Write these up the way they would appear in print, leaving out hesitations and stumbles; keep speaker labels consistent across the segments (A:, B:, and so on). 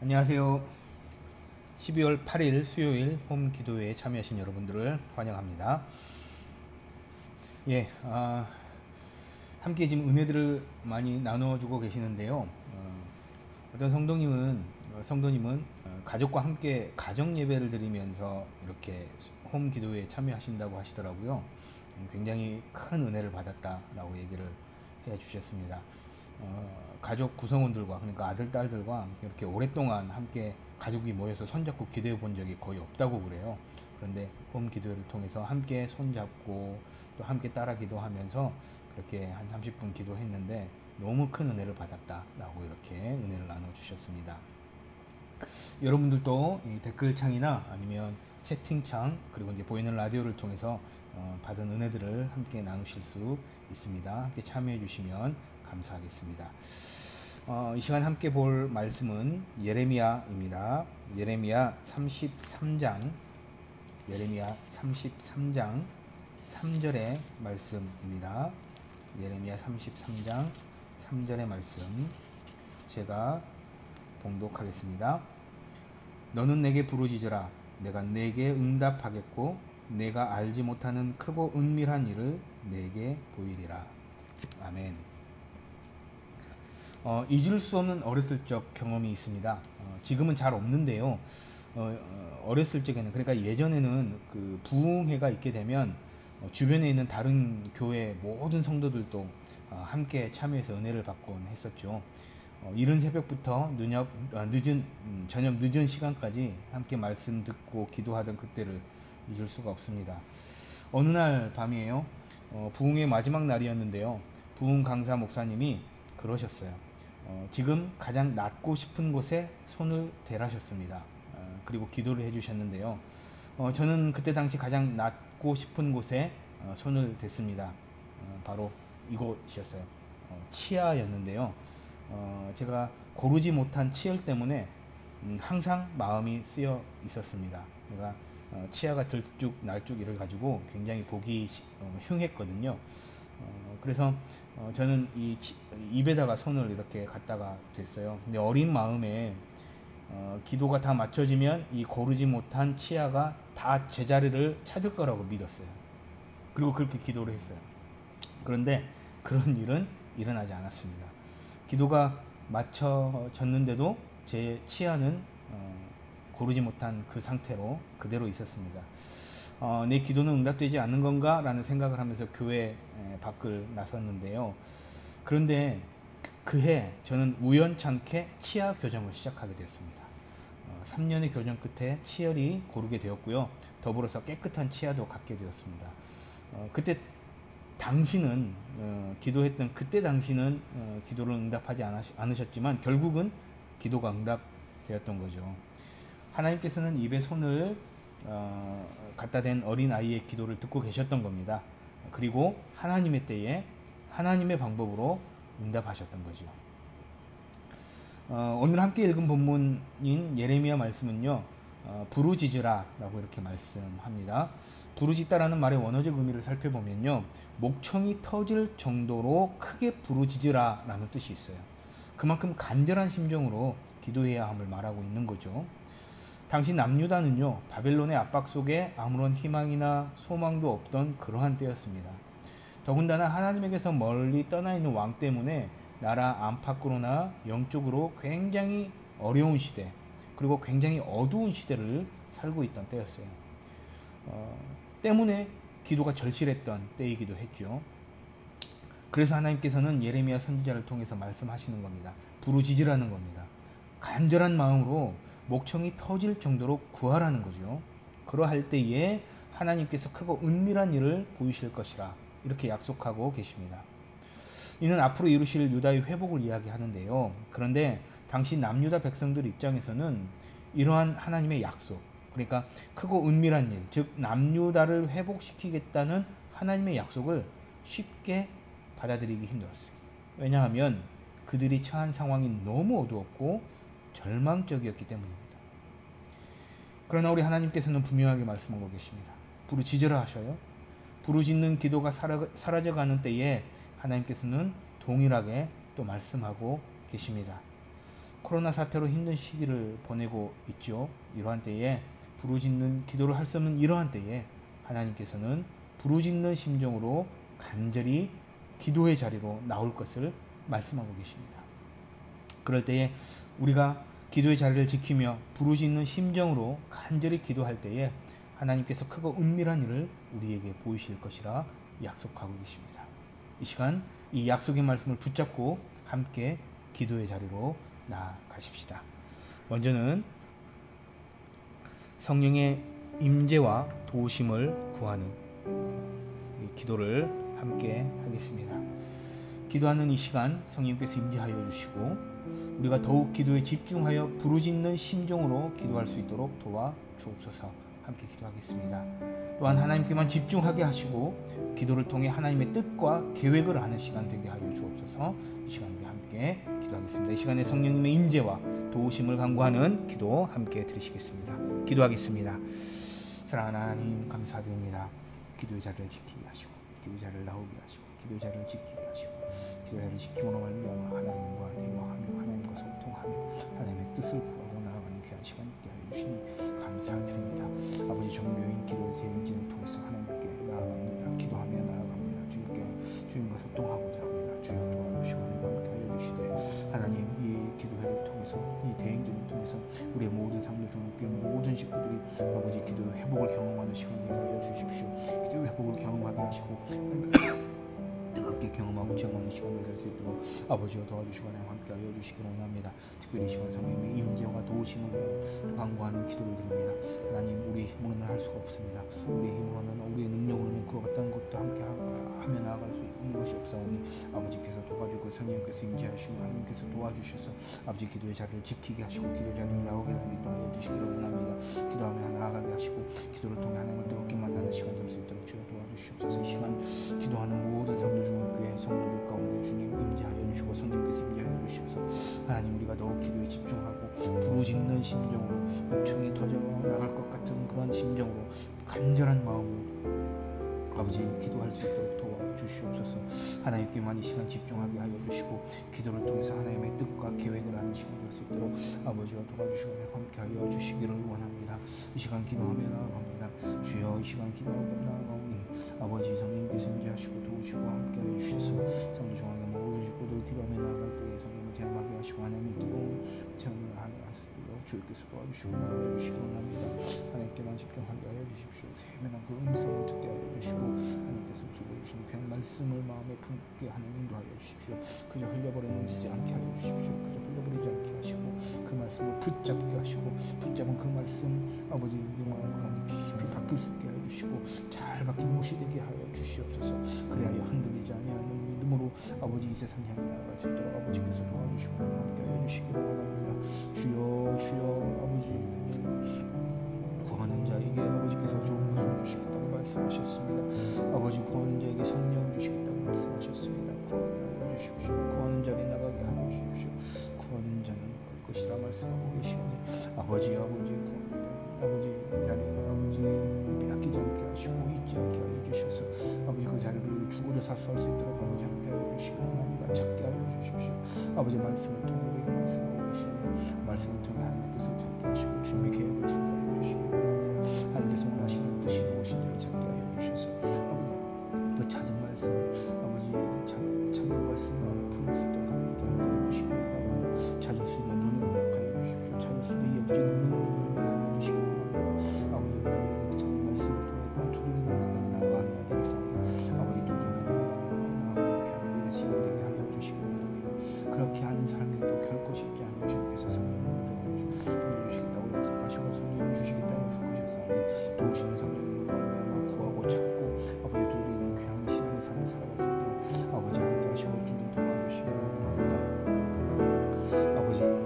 A: 안녕하세요. 12월 8일 수요일 홈 기도회에 참여하신 여러분들을 환영합니다. 예, 함께 지금 은혜들을 많이 나누어주고 계시는데요. 어떤 성도님은 가족과 함께 가정 예배를 드리면서 이렇게 홈 기도회에 참여하신다고 하시더라고요. 굉장히 큰 은혜를 받았다라고 얘기를 해 주셨습니다. 가족 구성원들과, 그러니까 아들, 딸들과 이렇게 오랫동안 함께 가족이 모여서 손잡고 기도해 본 적이 거의 없다고 그래요. 그런데 홈 기도회를 통해서 함께 손잡고 또 함께 따라 기도하면서 그렇게 한 30분 기도했는데 너무 큰 은혜를 받았다라고 이렇게 은혜를 나눠주셨습니다. 여러분들도 이 댓글창이나 아니면 채팅창, 그리고 이제 보이는 라디오를 통해서 받은 은혜들을 함께 나누실 수 있습니다. 함께 참여해 주시면 감사하겠습니다. 이 시간 함께 볼 말씀은 예레미야입니다. 예레미야 33장 3절의 말씀입니다. 예레미야 33장 3절의 말씀 제가 봉독하겠습니다. 너는 내게 부르짖으라. 내가 내게 응답하겠고 내가 알지 못하는 크고 은밀한 일을 내게 보이리라. 아멘. 잊을 수 없는 어렸을 적 경험이 있습니다. 지금은 잘 없는데요. 어렸을 적에는, 그러니까 예전에는 그 부흥회가 있게 되면 주변에 있는 다른 교회 모든 성도들도 함께 참여해서 은혜를 받곤 했었죠. 이른 새벽부터 저녁 늦은 시간까지 함께 말씀 듣고 기도하던 그때를 잊을 수가 없습니다. 어느 날 밤이에요. 부흥의 마지막 날이었는데요. 부흥 강사 목사님이 그러셨어요. 지금 가장 낫고 싶은 곳에 손을 대라셨습니다. 그리고 기도를 해주셨는데요. 저는 그때 당시 가장 낫고 싶은 곳에 손을 댔습니다. 바로 이곳이었어요. 치아였는데요. 제가 고르지 못한 치열 때문에 항상 마음이 쓰여 있었습니다. 제가 치아가 들쭉 날쭉 이래 가지고 굉장히 보기 흉했거든요. 그래서 저는 입에다가 손을 이렇게 갖다가 댔어요. 근데 어린 마음에 기도가 다 맞춰지면 이 고르지 못한 치아가 다 제자리를 찾을 거라고 믿었어요. 그리고 그렇게 기도를 했어요. 그런데 그런 일은 일어나지 않았습니다. 기도가 맞춰졌는데도 제 치아는 고르지 못한 그 상태로 그대로 있었습니다. 내 기도는 응답되지 않는 건가? 라는 생각을 하면서 교회 밖을 나섰는데요. 그런데 그해 저는 우연찮게 치아 교정을 시작하게 되었습니다. 3년의 교정 끝에 치열이 고르게 되었고요. 더불어서 깨끗한 치아도 갖게 되었습니다. 그때 당시는 기도했던 그때 당시는 기도를 응답하지 않으셨지만 결국은 기도가 응답되었던 거죠. 하나님께서는 입에 손을 갖다 댄 어린 아이의 기도를 듣고 계셨던 겁니다. 그리고 하나님의 때에 하나님의 방법으로 응답하셨던 거죠. 오늘 함께 읽은 본문인 예레미야 말씀은요, 부르짖으라 라고 이렇게 말씀합니다. 부르짖다라는 말의 원어적 의미를 살펴보면요, 목청이 터질 정도로 크게 부르짖으라 라는 뜻이 있어요. 그만큼 간절한 심정으로 기도해야 함을 말하고 있는 거죠. 당시 남유다는요, 바벨론의 압박 속에 아무런 희망이나 소망도 없던 그러한 때였습니다. 더군다나 하나님에게서 멀리 떠나 있는 왕 때문에 나라 안팎으로나 영적으로 굉장히 어려운 시대, 그리고 굉장히 어두운 시대를 살고 있던 때였어요. 때문에 기도가 절실했던 때이기도 했죠. 그래서 하나님께서는 예레미야 선지자를 통해서 말씀하시는 겁니다. 부르짖으라는 겁니다. 간절한 마음으로 목청이 터질 정도로 구하라는 거죠. 그러할 때에 하나님께서 크고 은밀한 일을 보이실 것이라 이렇게 약속하고 계십니다. 이는 앞으로 이루실 유다의 회복을 이야기하는데요. 그런데 당시 남유다 백성들 입장에서는 이러한 하나님의 약속, 그러니까 크고 은밀한 일, 즉 남유다를 회복시키겠다는 하나님의 약속을 쉽게 받아들이기 힘들었어요. 왜냐하면 그들이 처한 상황이 너무 어두웠고 절망적이었기 때문입니다. 그러나 우리 하나님께서는 분명하게 말씀하고 계십니다. 부르짖으라 하셔요. 부르짖는 기도가 사라져가는 때에 하나님께서는 동일하게 또 말씀하고 계십니다. 코로나 사태로 힘든 시기를 보내고 있죠. 이러한 때에 부르짖는 기도를 할 수 없는 이러한 때에 하나님께서는 부르짖는 심정으로 간절히 기도의 자리로 나올 것을 말씀하고 계십니다. 그럴 때에 우리가 기도의 자리를 지키며 부르짖는 심정으로 간절히 기도할 때에 하나님께서 크고 은밀한 일을 우리에게 보이실 것이라 약속하고 계십니다. 이 시간 이 약속의 말씀을 붙잡고 함께 기도의 자리로 나아가십시다. 먼저는 성령의 임재와 도우심을 구하는 기도를 함께 하겠습니다. 기도하는 이 시간 성령께서 임재하여 주시고 우리가 더욱 기도에 집중하여 부르짖는 심정으로 기도할 수 있도록 도와 주옵소서. 함께 기도하겠습니다. 또한 하나님께만 집중하게 하시고 기도를 통해 하나님의 뜻과 계획을 아는 시간 되게 하여 주옵소서. 이 시간 우리 함께 기도하겠습니다. 이 시간에 성령님의 임재와 도우심을 간구하는 기도 함께 드리시겠습니다. 기도하겠습니다. 사랑하는 하나님 감사드립니다. 기도의 자리를 지키게 하시고 기도의 자리를 나오게 하시고 기도의 자리를 지키게 하시고 기도의 자리를 지킴으로 말미암아 하나님과 대화하며 하나님과 소통하며 하나님의 뜻을 구하고 나아가는 귀한 시간 있게 하여 주시니 감사드립니다. 아버지 종교인 기도 대행진을 통해서 하나님께 나아갑니다. 기도하며 나아갑니다. 주님과 소통하고자 합니다. 주여 도와주시고 하나님 함께 하여 주시되 하나님 이 기도회를 통해서 이 대행진을 통해서 우리의 모든 상도중학교 모든 식구들이 아버지 기도 회복을 경험하는 시간 되게 하여 주십시오. 기도 회복을 경험하게 하시고 뜨겁게 경험하고 체험하는 시간이 될 수 있도록 아버지와 도와주시고 하나님 함께 하여 주시기를 원합니다. 특별히 이 시간 성령님의 임재와 도우심을 위해 간구하는 기도를 드립니다. 하나님 우리의 힘으로는 할 수가 없습니다. 우리의 힘으로는 우리의 능력으로는 그와 같은 것도 함께 하며 나아갈 수 있는 것이 없사오니 아버지께서 도와주고 성령께서 임재하시고 하나님께서 도와주셔서 아버지 기도의 자리를 지키게 하시고 기도의 자리를 나오게 하여 주시기를 원합니다. 기도하며 나아가게 하시고 기도를 통해 하나님을 뜨겁게 만나는 시간 될 수 있도록 주여 도와주시옵소서. 이 시간 기도하는 모든 성도 중교회 성도들 가운데 주님 임재하여 주시고 성령께서 임재하여 주셔서 하나님 우리가 더욱 기도에 집중하고 부르짖는 심정으로 목청이 터져 나갈 것 같은 그런 심정으로 간절한 마음으로 아버지 기도할 수 있도록 도와주시옵소서. 하나님께만 이 시간 집중하게 하여 주시고 기도를 통해서 하나님의 뜻과 계획을 아는 시간 될 수 있도록 아버지와 도와주시고 함께 하여 주시기를 원합니다. 이 시간 기도하며 나아갑니다. 주여 이 시간 기도하고 나아가오니 아버지 성령께서 임재하시고 도우시고 함께 하여 주셔서 성도 중앙의 모든 식구들 기도하며 나아갈 때에 성령을 체험하게 하시고 하나님의 뜨거운 체험을 하게 하소서. 주께서 도와주시고 하여 주시기 원합니다. 하나님께만 집중하게 하여 주십시오. 세면한 그 음성을 듣게 하여 주시고 하나님께서 주신 그 말씀을 마음에 품게 하는 인도하여 주십시오. 그저 흘려버리지 않게 하여 주십시오. 그저 흘려버리지 않게 하시고 그 말씀을 붙잡게 하시고 붙잡은 그 말씀 아버지 우리 마음 가운데 깊이 박힐 수 있게 하여 주시고 잘 박힌 못이 되게 하여 주시옵소서. 그리하여 흔들리지 아니하는 믿음으로 아버지 이 세상 향해 나아갈 수 있도록 아버지께서 도와주시고 함께 하여 주시기를 원합니다. 주여 아버지 구하는 자에게 아버지께서 좋은 것을 주시겠다고 말씀하셨습니다. 아버지 구하는 자에게 성령 주시겠다고 말씀하셨습니다. 구하여 주십시오. 구하는 자를 나가게 하여 주십시오. 구하는 자는 올 것이라 말씀하고 계시오니 아버지 자리 아버지 빼앗기지 않게 하시고 잊지 않게 하여 주셔서 아버지 그 자리를 주고자 사수할 수 있도록 아버지 함께 하여 주시고 하나님과 찾게 하여 주십시오. 아버지 말씀을 통해 우리에게 말씀하고 계시니 말씀을 통해 하나님의 뜻을 찾게 하시고 주님의 계획을 찾게 하여 주시기 바랍니다. 하나님께서 원하시는 뜻이 무엇인지를 찾게 하여 주셔서 아버지 그 찾은 말씀 아버지 찾는 말씀 마음에 품을 수 있도록 하나님께 함께 하여 주시기 바랍니다. 찾을 수 있는 눈을 하여 주십시오. 찾을 수 있는 영적인 눈을 하여 주시기 바랍니다. 아버지 나의 찾는 말씀을 통해 번투를 나가야 되겠습니다. 아버지 도전에 나아가며 귀한 우리의 시간 되게 하여 주시기 바랍니다. 그렇게 하는 삶이 또 결코 쉽지 않은 주님께서 성령을 보내주시겠다고 약속하시고 성령을 주시겠다고 약속하셨사오니 도우시는 성령으로 말미암아 구하고 찾고 아버지 우리는 귀한 신앙의 삶을 살아갈 수 있도록 아버지 함께 하시고 주님 도와주시기 바랍니다. 아버지 성령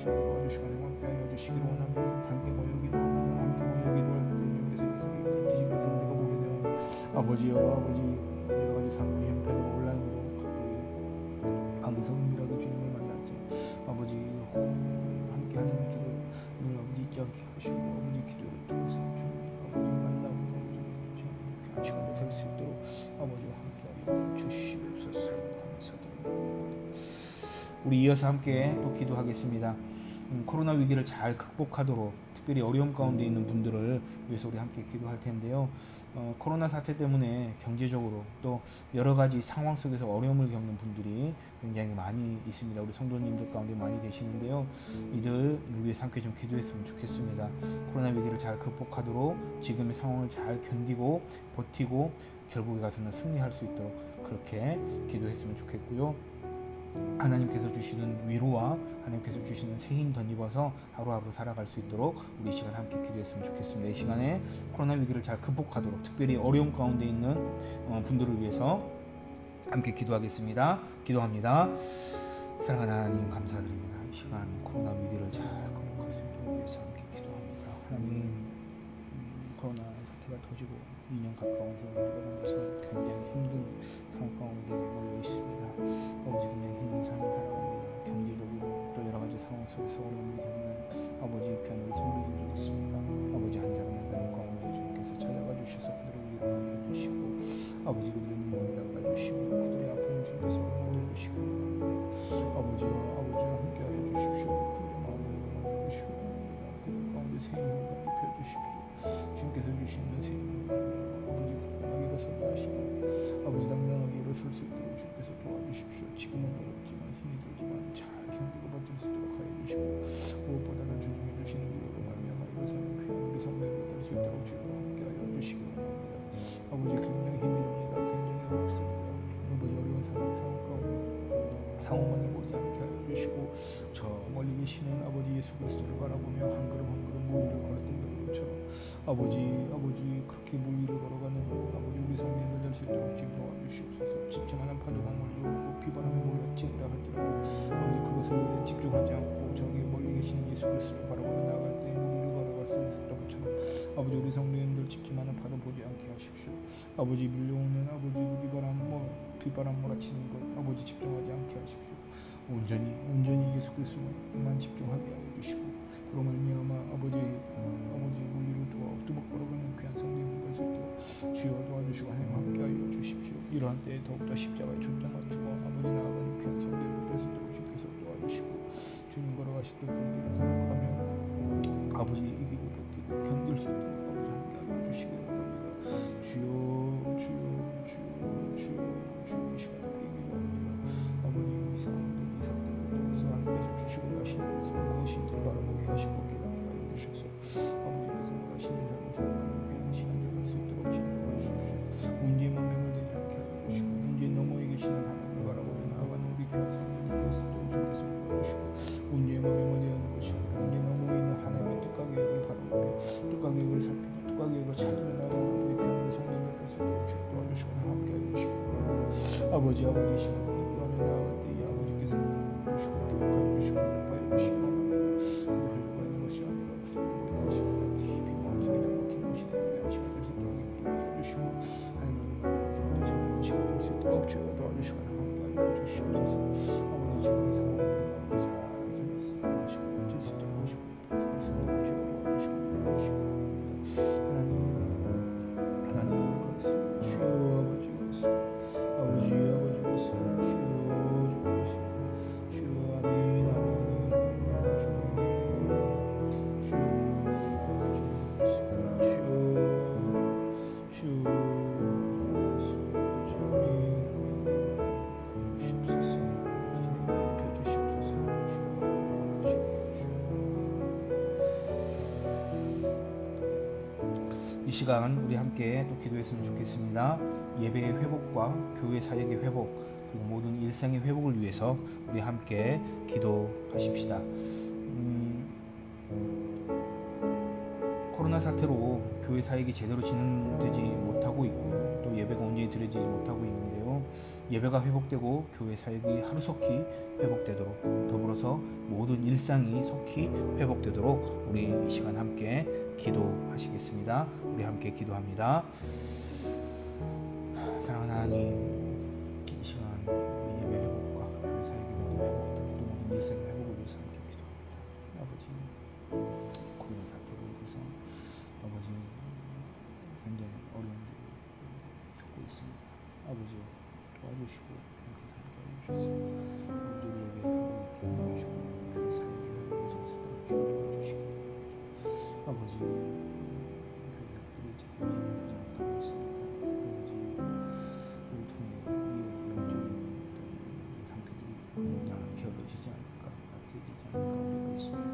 A: 주시고 도와주시고 함께하여 주시기를 원합니다. 함께 모이기도 원합니다. 함께 모이기도 할 때 주님께서 그렇게 지금까지 우리가 보게 되는 아버지여 아버지 여러 가지 상황 형편으로 온라인으로 방에서 은밀하게 주님을 만날 때 아버지 함께하는 기도 늘 아버지 잊지 않게 하시고 아버지 기도를 통해서 주님 아버지 만나고 귀한 시간이 될 수 있도록 아버지와 함께하여 주시옵소서. 감사드립니다. 우리 이어서 함께 또 기도하겠습니다. 코로나 위기를 잘 극복하도록 특별히 어려움 가운데 있는 분들을 위해서 우리 함께 기도할 텐데요. 코로나 사태 때문에 경제적으로 또 여러 가지 상황 속에서 어려움을 겪는 분들이 굉장히 많이 있습니다. 우리 성도님들 가운데 많이 계시는데요. 이들 위해서 함께 좀 기도했으면 좋겠습니다. 코로나 위기를 잘 극복하도록 지금의 상황을 잘 견디고 버티고 결국에 가서는 승리할 수 있도록 그렇게 기도했으면 좋겠고요. 하나님께서 주시는 위로와 하나님께서 주시는 새 힘 덧입어서 하루하루 살아갈 수 있도록 우리 이 시간 함께 기도했으면 좋겠습니다. 이 시간에 코로나 위기를 잘 극복하도록 특별히 어려움 가운데 있는 분들을 위해서 함께 기도하겠습니다. 기도합니다. 사랑하는 하나님 감사드립니다. 이 시간 코로나 위기를 잘 극복할 수 있도록 위해서 함께 기도합니다. 하나님 코로나 사태가 터지고 2년 가까운 세월을 보내면서 굉장히 힘든 상황 가운데 몰려 있습니다. 아버지 굉장히 힘든 삶을 살아갑니다. 경제적으로 또 여러 가지 상황 속에서 어려움을 겪는 아버지 귀한 우리 성도님들 있습니다. 아버지 한 사람 한 사람 가운데 주님께서 찾아가 주셔서 그들을 위로하여 주시고 아버지 그들의 눈물을 닦아주시고 그들의 아픔을 주님께서 만져주시고 아버지와 함께하여 주십시오. 그들의 마음을 만져주시고 그들 가운데 새 힘을 입혀주십시오. 주님께서 주시는 새 힘을 아버지 굳건하게 일어서게 하시고 아버지 당당하게 일어설 수 있도록 주님께서 도와주십시오. 지금은 어렵지만 힘이 들지만 잘 견디고 버틸 수 있도록 하여 주시고 무엇보다는 주님이 주시는 위로로 말미암아 일어서는 귀한 우리 성도님들 될 수 있도록 주님과 함께하여 주시기 원합니다. 아버지 굉장히 힘이 듭니다. 굉장히 어렵습니다. 아버지 어려운 상황만을 보지 않게 하여 주시고 저 멀리 계시는 아버지 예수 그리스도를 바라보며 한 걸음 한 걸음 물 위를 걸었던 것처럼 아버지 그렇게 물 위를 걸어가는 아버지 우리 성도님들 될 수 있도록 지금 도와주시옵소서. 집중하는 파도가 몰려오고 비바람이 몰려치니라 할지라도 아버지 그것을 집중하지 않고 저기 멀리 계시는 예수 그리스도를 바라보며 나아갈 때 물 위를 걸어갈 수 있었던 것처럼 아버지 우리 성도님들 집중하는 파도 보지 않게 하십시오. 아버지 밀려오는 아버지 비바람 몰아치는 것 아버지 집중하지 않게 하십시오. 온전히 예수 그리스도만 집중하게 하여 주시고 그로 말미암아 아버지 물 위를 뚜벅 걸어가는 귀한 성도님들 될 수 있도록 주여 도와주시고 하나님 함께하여 주십시오. 이러한 때에 더욱더 십자가에 초점을 주어 아버지 나아가는 귀한 성도님들 될 수 있도록 주께서 도와주시고 주님 걸어가시던 분들을 생각하며 아버지 이기고 버티고 견딜 수 있도록 아버지 함께하여 주시기를 원합니다. 주여 이 시간에 기도합니다. 아버지 이 상황들 보면서 하나님께서 주시고 하시는 것은 무엇인지를 바라보게 하시고 깨닫게 하여 주셔서 아버지께서 원하시는 삶을 살아가는 귀한 시간들 될 수 있도록 지도해 주십시오. 문제에만 매몰되지 않게 하여 주시고 문제 너머에 계시는 하나님을 바라보며 나아가는 우리 귀한 성도님들 될 수 있도록 주께서 도와주시고 문제에만 매몰되어 있는 것이 아니라 문제 너머에 있는 하나님의 뜻과 계획을 바라보며 뜻과 계획을 살피며 뜻과 계획을 찾으며 나아가는 우리 귀한 성도님들 될 수 있도록 주여 도와주시고 함께 하여 주시기 바랍니다. 아버지 시간을 구하며 나아갈 때에 아버지께서 주시고 교육하여 주시고 높아여 주시기 바랍니다. 그들 흘려고 하는 것이 아니라 그들도 하시고 깊이 마음속에 담박힌 것이 되는 시간 될 수 있도록 인도하여 주시고 하나님의 견디시는 시간 될 수 있도록 주여 도와주시고 함께하여 주시옵소서. 아버지 지금 이 상황을 잘 견디시고 하시고 버틸 수 있도록 하시고 주여 도와주시고 하나님 그렇습니다. 주여 아버지 이 시간 우리 함께 또 기도했으면 좋겠습니다. 예배의 회복과 교회 사역의 회복 그리고 모든 일상의 회복을 위해서 우리 함께 기도하십시다. 코로나 사태로 교회 사역이 제대로 진행되지 못하고 있고요. 또 예배가 온전히 드려지지 못하고 있는데요. 예배가 회복되고 교회 사역이 하루속히 회복되도록, 더불어서 모든 일상이 속히 회복되도록 우리 이 시간 함께 기도하시겠습니다. 우리 함께 기도합니다. 사랑하는 하나님, 이 시간 예배 회복과 교회 사역의 모든 회복들, 또 모든 일상의 회복을 위해서 함께 기도합니다. 아버지, 코로나 사태로 인해서 아버지 굉장히 어려움을 겪고 있습니다. 아버지 도와주시고 함께 살게 해주셔서 우리 예배 회복에 도와주시고 교회 사역의 회복에 있어서 도와주시기 바랍니다. 아버지 회복들이 제대로 되지 못하고 있습니다. 아버지 우리 통해 우리의 영적인 상태들이 게을러지지 않을까, 나태해지지 않을까 우려가 있습니다.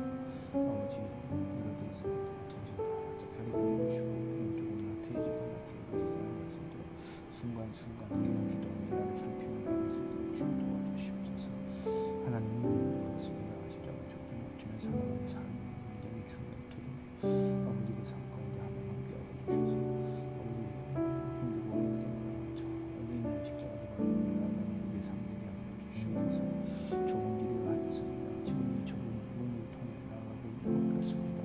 A: 아버지 이럴 때에서 정신 바짝 차리게 해주시고 영적으로 나태해지거나 게을러지지 않을 수 있도록 순간순간 우리가 기도하며 나를 살피며 나갈 수 있도록 주여 도와주시옵소서. 하나님 그렇습니다. 십자가 죽음에 살아가는 삶이 굉장히 중요할 터이니 아버지 그 삶 가운데 하나님 함께하여 주셔서 아버지 힘들고 저 여기 있는 십자가를 바라보며 나가는 우리의 삶 되게 하여 주시옵소서. 좁은 길이 아니었습니다. 지금 이 좁은 문을 통해 나아가고 있는 것 같습니다.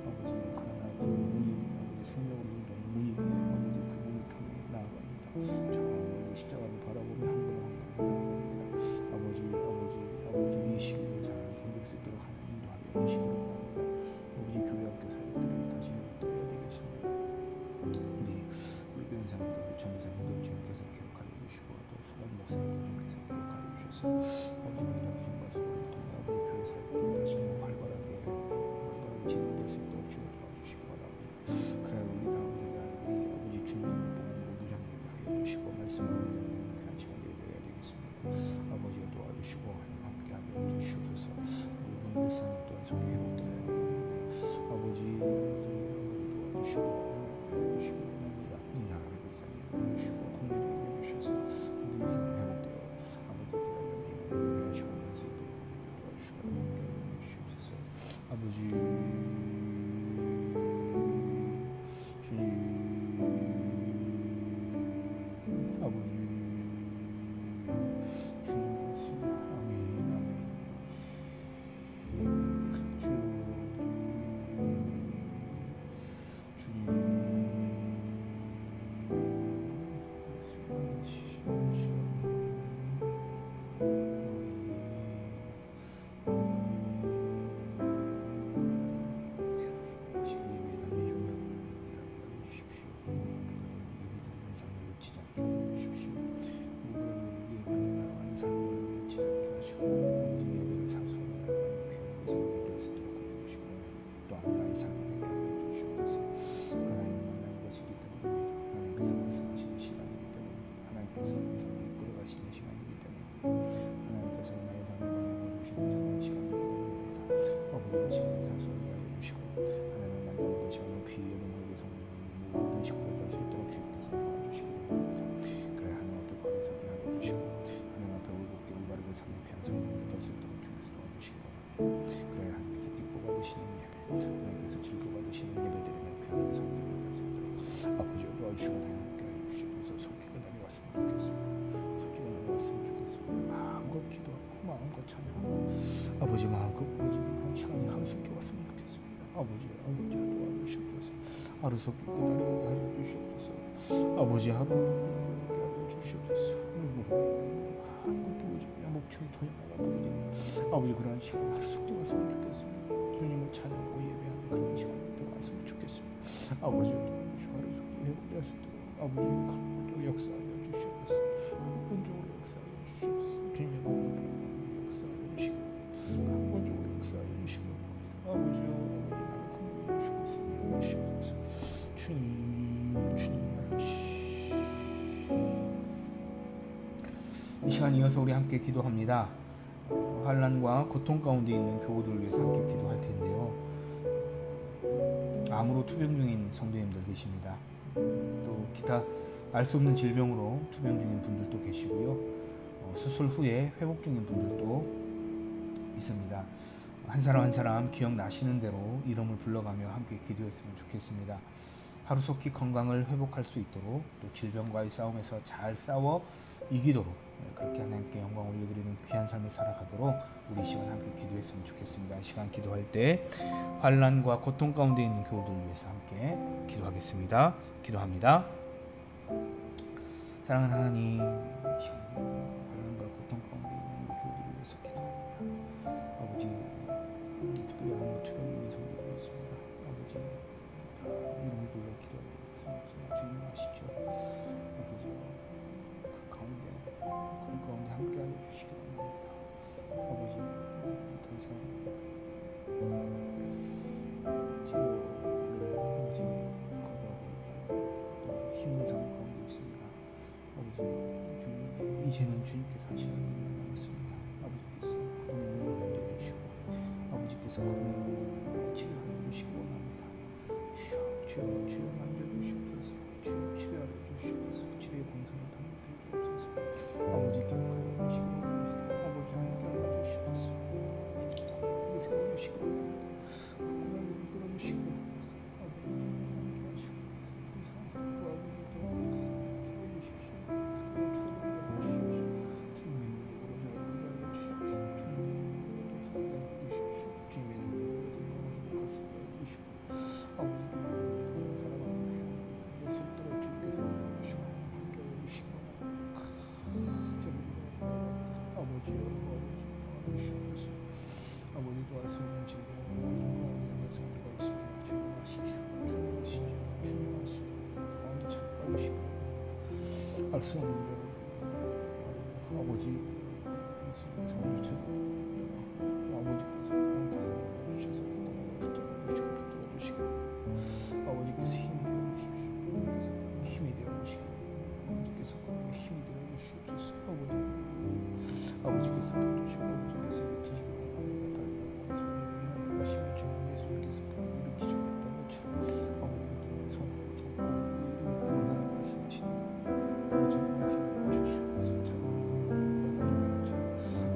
A: 아버지 그러나 그 문이 아버지 생명으로 인도하는 문이 아버지 그 문을 통해 나아갑니다. 저 십자가를 바라보며 한 걸음 한 걸음 나아갑니다. 아버지 이 시기를 잘 견딜 수 있도록 하나님 인도하여 주시기 바랍니다. 아버지 교회 학교 사역들을 다시 회복되어야 되겠습니다. 우리 교인사님들, 전도사님들 주님께서 기억하여 주시고 또 수반 목사님들 주님께서 기억하여 주셔서 아버지 우리가 주신 것을 통해 아버지 교회 사역들이 다시 활발하게 진행될 수 있도록 주여 도와주시기 바랍니다. 그래야 우리 다음 세대 아이들이 아버지 주님을 보고 무장하게 하여 주시고 말씀을 듣는 귀한 시간들이 되어야 되겠습니다. 아버지가 도와주시고 하나님 함께 하여 주시옵소서. 모든 일상이 또한 속히 회복되어야 되겠는데 아버지 도와주시고 해주시고 합니다. 이 나라를 불쌍히 해주시고 국민을 해주셔서 우리 일상 회복되어 아버지 귀한 시간에서 도와주시고 함께 해주시옵소서. 아버지 주님, 아버지 주님 그렇습니다. 아멘 아멘. 하나님께서 즐겨받으시는 예배드리는 귀한 성령을 받습니다. 아버지여 도와주시고 하나님께 주시면서 속기가 내려왔으면 좋겠습니다. 속기가 내려왔으면 좋겠습니다. 마음껏 기도하고 마음껏 찬양하고 아버지 마음껏 부어지는 그런 시간이 하루속히 왔으면 좋겠습니다. 아버지여 도와주시옵소서. 하루속히 기다리게 하여 주시옵소서. 아버지 하루속히 하여 주시옵소서. 한국 부어지며 목청이 더 나가 부어지는 아버지 그러한 시간이 하루속히 왔으면 좋겠습니다. 주님을 찬양하고 예배하는 그런 시간이 또 왔으면 좋겠습니다. 아버지여 도와주시고 하루속히 회복될 수 있도록 아버지 강력하게 역사하여 주시옵소서. 근본적으로 역사하여 주시옵소서. 주님의 마음을 역사하여 주시고 강권적으로 역사하여 주시고 아버지여 나를 공부해 주시옵소서. 주님 이 시간 이어서 우리 함께 기도합니다. 환난과 고통 가운데 있는 교우들을 위해서 함께 기도할 텐데요. 암으로 투병 중인 성도님들 계십니다. 또 기타 알 수 없는 질병으로 투병 중인 분들도 계시고요. 수술 후에 회복 중인 분들도 있습니다. 한 사람 한 사람 기억나시는 대로 이름을 불러가며 함께 기도했으면 좋겠습니다. 하루속히 건강을 회복할 수 있도록 또 질병과의 싸움에서 잘 싸워 이기도록 그렇게 하나님께 영광 올려드리는 귀한 삶을 살아가도록 우리 이 시간 함께 기도했으면 좋겠습니다. 이 시간 기도할 때 환난과 고통 가운데 있는 교우들을 위해서 함께 기도하겠습니다. 기도합니다. 사랑하는 하나님, 이 시간 환난과 고통 가운데 있는 교우들을 위해서 기도합니다. 아버지, 특별히 아무 투병을 위해서 기도하겠습니다. 아버지, 이름을 불러 기도하겠습니다. 주님 아시죠? 아버지, 그 가운데 함께하여 주시기 바랍니다. 아버지, 더 이상 치료를 아버지 거부하고 힘든 상황 가운데 있습니다. 아버지, 주님, 이제는 주님께서 하시는 일을 남았습니다. 아버지께서 그분의 눈을 만져주시고 아버지께서 그분의 눈을 치료하여 주시기 원합니다. 주여 만져주시옵소서. 주여 치료하여 주시옵소서. 치료의 공성을 담당해 주옵소서. 아버지 기억하여 주시기 원합니다. 아버지 함께하여 주시옵소서. 아버지 세워주시기 원합니다. 구원을 이끌어주시기 원합니다. 아버지 함께하시고 이 상황에서 아버지 함께하여 주십시오. 주님의 눈으로 주십시오. 주님의 눈으로 주님의 눈으로 가슴에 주십시오. 아버지 살아가는 내 손들어 주께서 주시고 함께하여 주시고 아버지여 주옵소서. 아버지 도할 수 있는 즐거운 성도가 있습니다. 주님 아시죠. 가운데 참여하고 싶고 알 수 없는 아버지 예수님께서 아버지께서 주셔서 붙들어 주시고 아버지께서 힘이 되어 주십시오. 힘이 되어 주시고 아버지께서 힘이 되어 주시옵소서. 아버지께서 붙주시고 아버지께서 일으키시고 하시는 주 예수님께서 일으키시고 있던 것처럼 아버지의 손을 잡고 원하는 말씀하시는 아버지의 힘을 주시옵소서.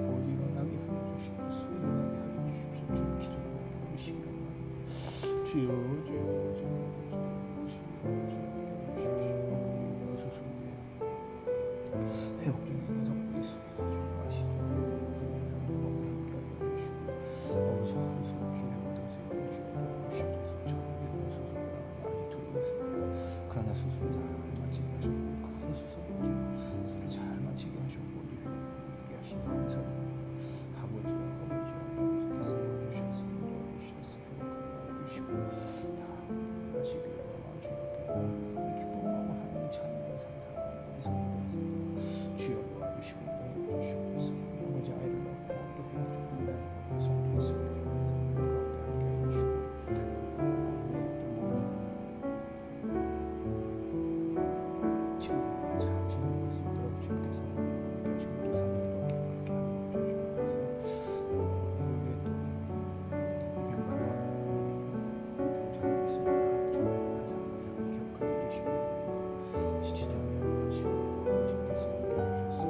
A: 아버지 일어나게 하여 주시옵소서. 일어나게 하여 주십시오. 주님 기적으로 부르시기 원합니다. 주여 회복 중에 있는 성도 있습니다. 주님 아시죠? 함께하여 주시고 아버지 하루속히 회복될 수 있고 주님 주시옵소서. 저는 수술을 많이 두려웠습니다. 그러나 수술을 잘 마치게 하셨고 큰 수술이었죠. 수술을 잘 마치게 하셨고 우리 회복하게 하시니 감사합니다. 아버지께서 도와주셔서 회복하게 해주시고 다 하시기 위하여 주님 앞에 기쁨하고 하나님의 찬양을 상상하는 우리 성도였습니다. 주여 도와주시고 도와주시옵소서. 아버지 아이를 낳고 또 회복중인 성도 있습니다. 가운데 함께 해주시고 치료를 잘 진행할 수 있도록 주님께서 함께 하시고 또 상대방에게 함께 하여 주시옵소서. 우리의 또 병만을 잘 있습니다. 주님 항상 기억하여 주시고 지치지 않게 하시고 아버지께서 함께 하셔서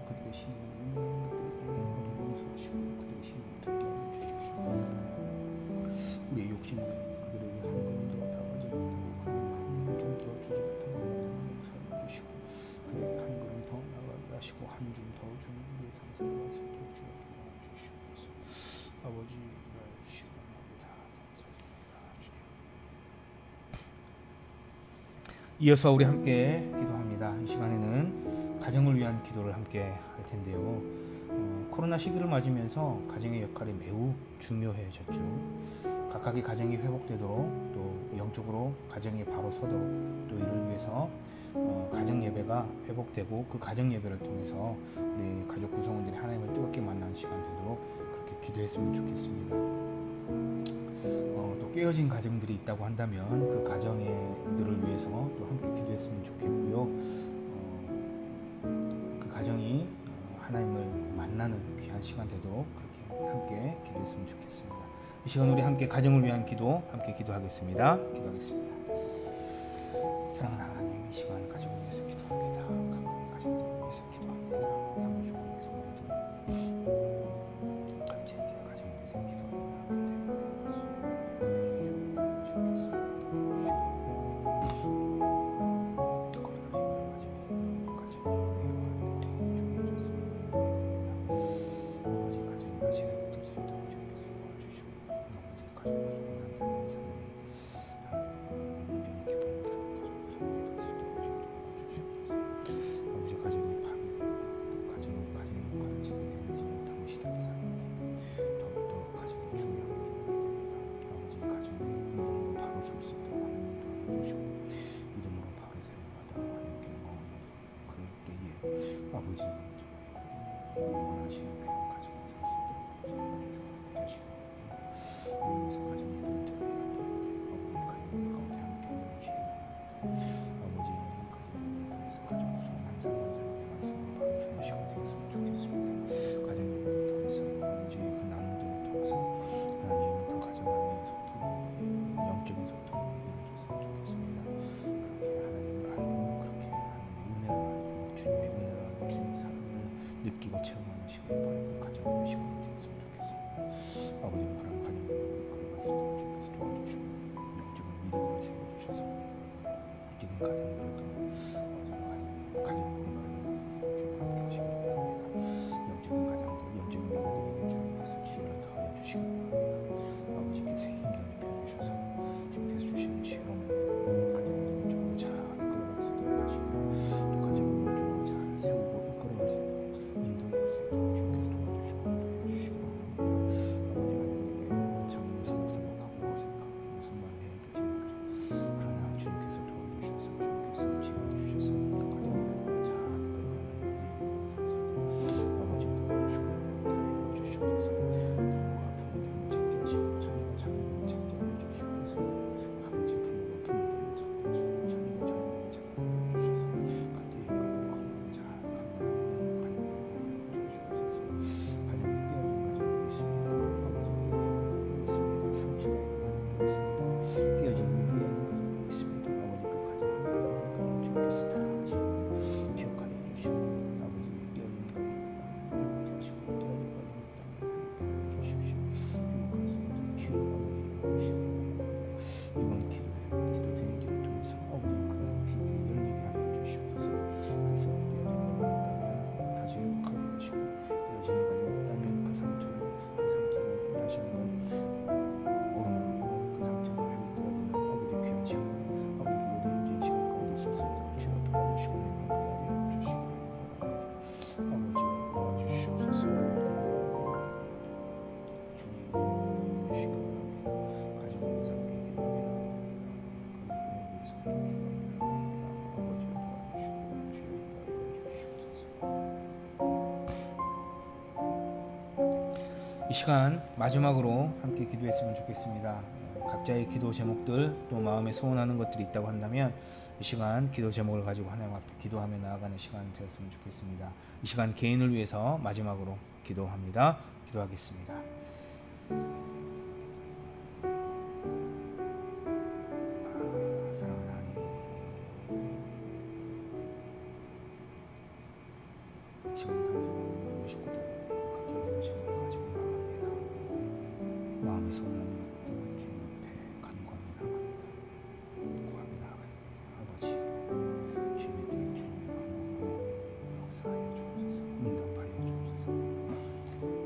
A: 그들의 신을 용서하시고 그들의 신을 듣게 하여 주십시오. 우리의 욕심은 그들에게 한 걸음 더 다가가지 못하고 그들에게 한 줌 더 주지 못하는 용서하여 주시고 그들에게 한 걸음 더 나가게 하시고 한 줌 더 주는 우리의 상상을 할 수 있도록 주여 도와주시옵소서. 아버지 주시기 바랍니다. 감사드립니다. 이어서 우리 함께 기도합니다. 이 시간에는 가정을 위한 기도를 함께 할 텐데요. 코로나 시기를 맞으면서 가정의 역할이 매우 중요해졌죠. 각각의 가정이 회복되도록 또 영적으로 가정이 바로 서도록 또 이를 위해서 가정 예배가 회복되고 그 가정 예배를 통해서 우리 가족 구성원들이 하나님을 뜨겁게 만나는 시간 되도록 그렇게 기도했으면 좋겠습니다. 또 깨어진 가정들이 있다고 한다면 그 가정들을 위해서 또 함께 기도했으면 좋겠고요. 그 가정이 하나님을 만나는 귀한 시간 되도록 그렇게 함께 기도했으면 좋겠습니다. 이 시간 우리 함께 가정을 위한 기도 함께 기도하겠습니다. 기도하겠습니다. 사랑하는 하나님, 이 시간 가정을 위해서 기도합니다. 각각의 가정들을 위해서 기도합니다. 사무주공의 성도들 갑자기 가정을 위해서 기도합니다. 아버지 원하시는 귀한 가정을 살 수 있도록 아버지 하시고 위해서 가정 예배를 드려야 되는데 아버지 가정 예배 가운데 함께 해주시기 바랍니다. 아버지 가정 예배를 통해서 가정 구성원 한 사람 한 사람의 말씀을 받는 시간 되었으면 좋겠습니다. 가정 예배를 통해서 아버지 그 나눔들을 통해서 하나님 그 가정 안의 소통이 영적인 소통이 이루어졌으면 좋겠습니다. 그렇게 하나님을 알고 그렇게 하나님의 은혜를 알고 주님의 은혜를 알고 주님의 사랑을 느끼고 체험하는 시간이 바로 그 가정의 시간이 되었으면 좋겠습니다. 아버지는 그런 가정을 이끌어갈 수 있도록 주님께서 도와주시고 영적인 리더들을 세워주셔서 영적인 가정들을 통해 아버지가 가정 건강에 주님 함께 하시기 바랍니다. 영적인 가정들, 영적인 리더들에게 주님께서 지혜를 더하여 주시기 바랍니다. 아버지께 새 힘을 입혀주셔서 주님께서 주시는 지혜로운 가정을 영적으로 잘 이끌어갈 수 있도록 하시며 또 가정을 영적으로 잘 세우고 이끌어갈 수 있도록 인도할 수 있도록 주님께서 도와주시고 도와주시기 바랍니다. 아버지가 장로 생각하고 어색하고 무슨 말을 해야 될지 모르죠. 그러나 주님께서 도와주셔서 주님께서 지혜를 주셔서 그 가정을 잘 이끌어가는 아버지가 도와주시고 인도해 주시옵소서. 부모가 부모됨을 책대하시고 자녀가 자녀됨을 책대하여 주시옵소서. 아버지 부모가 부모됨을 책대하시고 자녀가 자녀됨을 책대하여 주셔서 그때의 잘 감당하는 가정들이 주시옵소서. 가정이 깨어진 가정이 있습니다. 아버지 있습니다. 상처가 있는 가정이 있습니다. 깨어진 위기에 있는 가정이 있습니다. 아버지 그 가정 하나하나 주께서 다 하시고 기억하여 주시고 아버지 깨어진 가정이 있다면 함께 하시고 깨어진 가정이 있다면 함께 하여 주십시오. 행복할 수 있는 길을 아버지 주시고 이번 기도 드리는 길을 통해서 아버지 그 길이 열리게 하여 주시옵소서. 그래서 깨어진 가정이 있다면 다시 행복하게 하시고 깨어진 가정이 있다면 그 상처를 다시 한번 오르는 그 상처가 회복되어지는 아버지 귀한 시간 아버지 기도된 인진 시간 가운데 있을 수 있도록 주여 도와주시고 함께하여 주시기 바랍니다. 아버지 도와주시옵소서. 주님 주시기 바랍니다. 가정을 위해서 함께 기도합니다. 가족을 위해서 함께 기도합니다. 아버지 도와주시고 주여 도와주시옵소서. 이 시간 마지막으로 함께 기도했으면 좋겠습니다. 각자의 기도 제목들 또 마음에 소원하는 것들이 있다고 한다면 이 시간 기도 제목을 가지고 하나님 앞에 기도하며 나아가는 시간 되었으면 좋겠습니다. 이 시간 개인을 위해서 마지막으로 기도합니다. 기도하겠습니다. 사랑하는 하나님, 이 시간 35년 59대 각자 기도 제목을 가지고 나갑니다. 마음에 소원하는 것들 주님 앞에 간구하며 나갑니다. 구하며 나가야 돼요. 아버지 주님의 뒤에 주님의 방법으로 역사하여 주옵소서. 응답하여 주옵소서.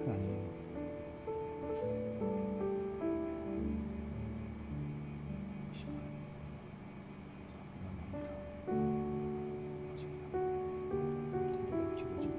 A: 하나님 이 시간 나갑니다. 아버지 남들을 찍어주며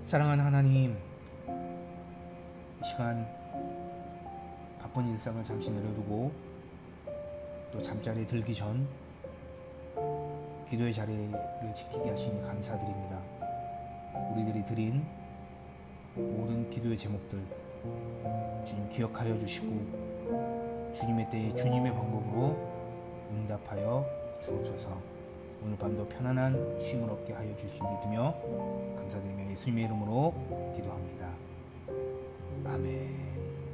A: 사랑하는 하나님, 이 시간 바쁜 일상을 잠시 내려두고 또 잠자리에 들기 전 기도의 자리를 지키게 하시니 감사드립니다. 우리들이 드린 모든 기도의 제목들 주님 기억하여 주시고 주님의 때에 주님의 방법으로 응답하여 주옵소서. 오늘 밤도 편안한 쉼을 얻게 하여 주신 믿으며 감사드리며 예수님의 이름으로 기도합니다. 아멘.